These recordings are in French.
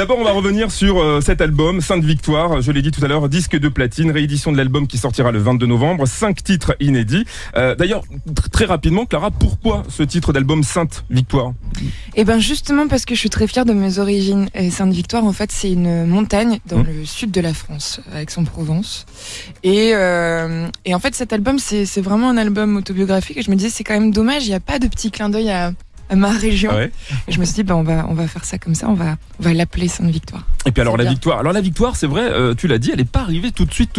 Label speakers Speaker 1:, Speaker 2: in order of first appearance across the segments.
Speaker 1: D'abord, on va revenir sur cet album, Sainte Victoire. Je l'ai dit tout à l'heure, disque de platine, réédition de l'album qui sortira le 22 novembre. 5 titres inédits. D'ailleurs, très rapidement, Clara, pourquoi ce titre d'album Sainte Victoire ?
Speaker 2: Eh ben justement parce que je suis très fière de mes origines. Et Sainte Victoire, en fait, c'est une montagne dans le sud de la France, Aix-en-Provence. Et en fait, cet album, c'est vraiment un album autobiographique. Et je me disais, c'est quand même dommage, il n'y a pas de petit clin d'œil à ma région. Ouais. Et je me suis dit, on va faire ça comme ça, on va l'appeler Sainte Victoire.
Speaker 1: Et puis alors la victoire. Alors la victoire, c'est vrai, tu l'as dit, elle n'est pas arrivée tout de suite.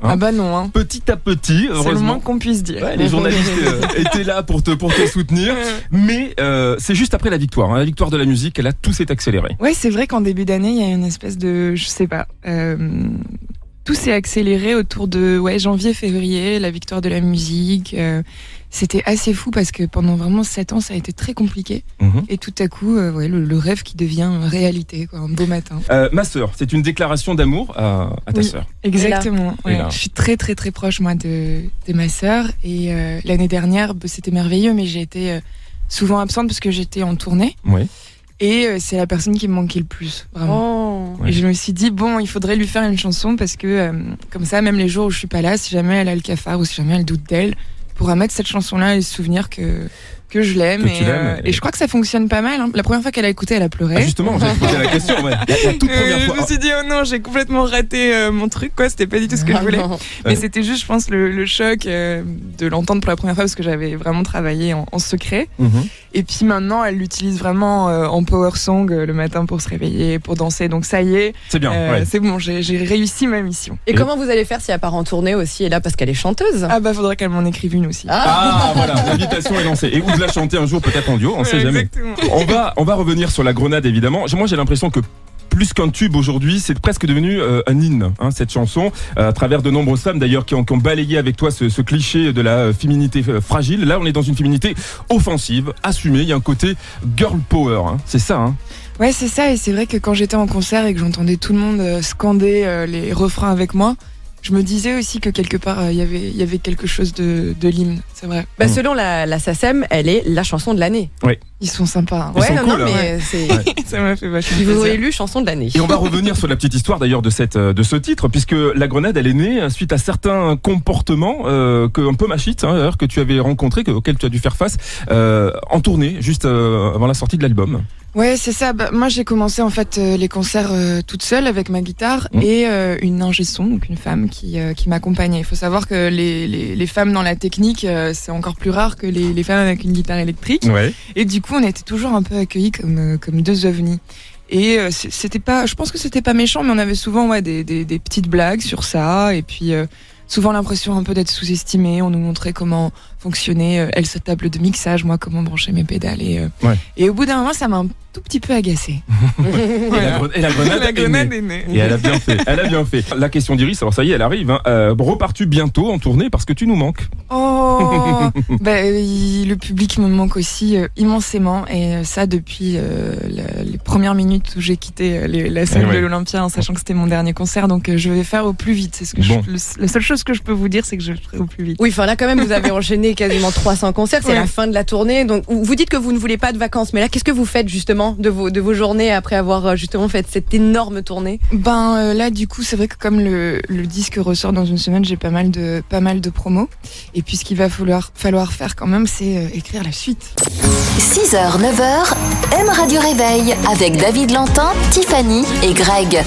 Speaker 2: Ah bah non. Hein.
Speaker 1: Petit à petit, heureusement.
Speaker 2: C'est le moins qu'on puisse dire.
Speaker 1: Ouais, les journalistes étaient là pour te soutenir. Mais c'est juste après la victoire. Hein. La victoire de la musique, tout s'est accéléré.
Speaker 2: Ouais, c'est vrai qu'en début d'année, il y a une espèce de, je sais pas, tout s'est accéléré autour de janvier-février, la victoire de la musique. C'était assez fou parce que pendant vraiment 7 ans, ça a été très compliqué. Et tout à coup, le rêve qui devient réalité, un beau matin.
Speaker 1: Ma sœur, c'est une déclaration d'amour à ta sœur.
Speaker 2: Exactement. Ouais. Je suis très très très proche moi de ma sœur. Et l'année dernière, c'était merveilleux, mais j'ai été souvent absente parce que j'étais en tournée.
Speaker 1: Oui.
Speaker 2: Et c'est la personne qui me manquait le plus, vraiment. Et je me suis dit, il faudrait lui faire une chanson parce que comme ça, même les jours où je suis pas là, si jamais elle a le cafard ou si jamais elle doute d'elle, pourra mettre cette chanson-là et se souvenir que je l'aime. Et je crois que ça fonctionne pas mal. Hein. La première fois qu'elle a écouté, elle a pleuré.
Speaker 1: Ah justement, j'ai posé la question. Ouais. La toute première fois.
Speaker 2: Je me suis dit, oh non, j'ai complètement raté mon truc. C'était pas du tout ce que je voulais. Mais c'était juste, je pense, le choc de l'entendre pour la première fois parce que j'avais vraiment travaillé en secret. Et puis maintenant, elle l'utilise vraiment en power song le matin pour se réveiller, pour danser. Donc ça y est.
Speaker 1: C'est bien.
Speaker 2: C'est bon, j'ai réussi ma mission.
Speaker 3: Et comment vous allez faire si elle part en tournée aussi? Et là, parce qu'elle est chanteuse.
Speaker 2: Ah bah, faudrait qu'elle m'en écrive une aussi.
Speaker 1: Voilà, l'invitation est lancée. Et vous la chanter un jour peut-être en duo, on sait jamais. On va revenir sur la Grenade évidemment. Moi j'ai l'impression que plus qu'un tube aujourd'hui, c'est presque devenu un hymne, cette chanson, à travers de nombreuses femmes d'ailleurs qui ont balayé avec toi ce cliché de la féminité fragile. Là on est dans une féminité offensive, assumée, il y a un côté girl power, c'est ça.
Speaker 2: Ouais, c'est ça, et c'est vrai que quand j'étais en concert et que j'entendais tout le monde scander les refrains avec moi, je me disais aussi que quelque part, il y avait quelque chose de l'hymne, c'est vrai.
Speaker 3: Selon la SACEM, elle est la chanson de l'année.
Speaker 1: Oui.
Speaker 2: Ils sont sympas.
Speaker 1: Ils sont cool,
Speaker 3: mais c'est...
Speaker 2: Ça m'a fait vachement
Speaker 3: plaisir. Ils vous ont élu chanson de l'année.
Speaker 1: Et on va revenir sur la petite histoire d'ailleurs de ce titre, puisque la Grenade, elle est née suite à certains comportements un peu machites, d'ailleurs, que tu avais rencontrés, auxquels tu as dû faire face en tournée, juste avant la sortie de l'album.
Speaker 2: Ouais, c'est ça. Moi, j'ai commencé en fait les concerts toute seule avec ma guitare et une ingé son, donc une femme qui m'accompagnait. Il faut savoir que les femmes dans la technique, c'est encore plus rare que les femmes avec une guitare électrique.
Speaker 1: Ouais.
Speaker 2: Et du coup, on était toujours un peu accueillis comme deux ovnis. Et c'était pas, je pense que c'était pas méchant, mais on avait souvent des petites blagues sur ça. Et puis souvent l'impression un peu d'être sous-estimé. On nous montrait comment fonctionnait sa table de mixage, moi comment brancher mes pédales. Et au bout d'un moment, ça m'a un tout petit peu agacée.
Speaker 1: Et la Grenade est née. Et elle a bien fait. La question d'Iris, alors ça y est, elle arrive. Repars-tu bientôt en tournée parce que tu nous manques?
Speaker 2: Le public me manque aussi immensément, et ça depuis les premières minutes où j'ai quitté la salle de l'Olympia en sachant que c'était mon dernier concert. Donc je vais faire au plus vite. C'est ce que la seule chose que je peux vous dire, c'est que je ferai au plus vite.
Speaker 3: Oui, là quand même, vous avez enchaîné quasiment 300 concerts. C'est la fin de la tournée. Donc vous dites que vous ne voulez pas de vacances, mais là, qu'est-ce que vous faites justement de vos journées après avoir justement fait cette énorme tournée?
Speaker 2: Là, du coup, c'est vrai que comme le disque ressort dans une semaine, j'ai pas mal de promos. Et puis ce qu'il va falloir faire quand même, c'est écrire la suite.
Speaker 4: 6h, 9h, M Radio Réveil avec David Lantin, Tiffany et Greg.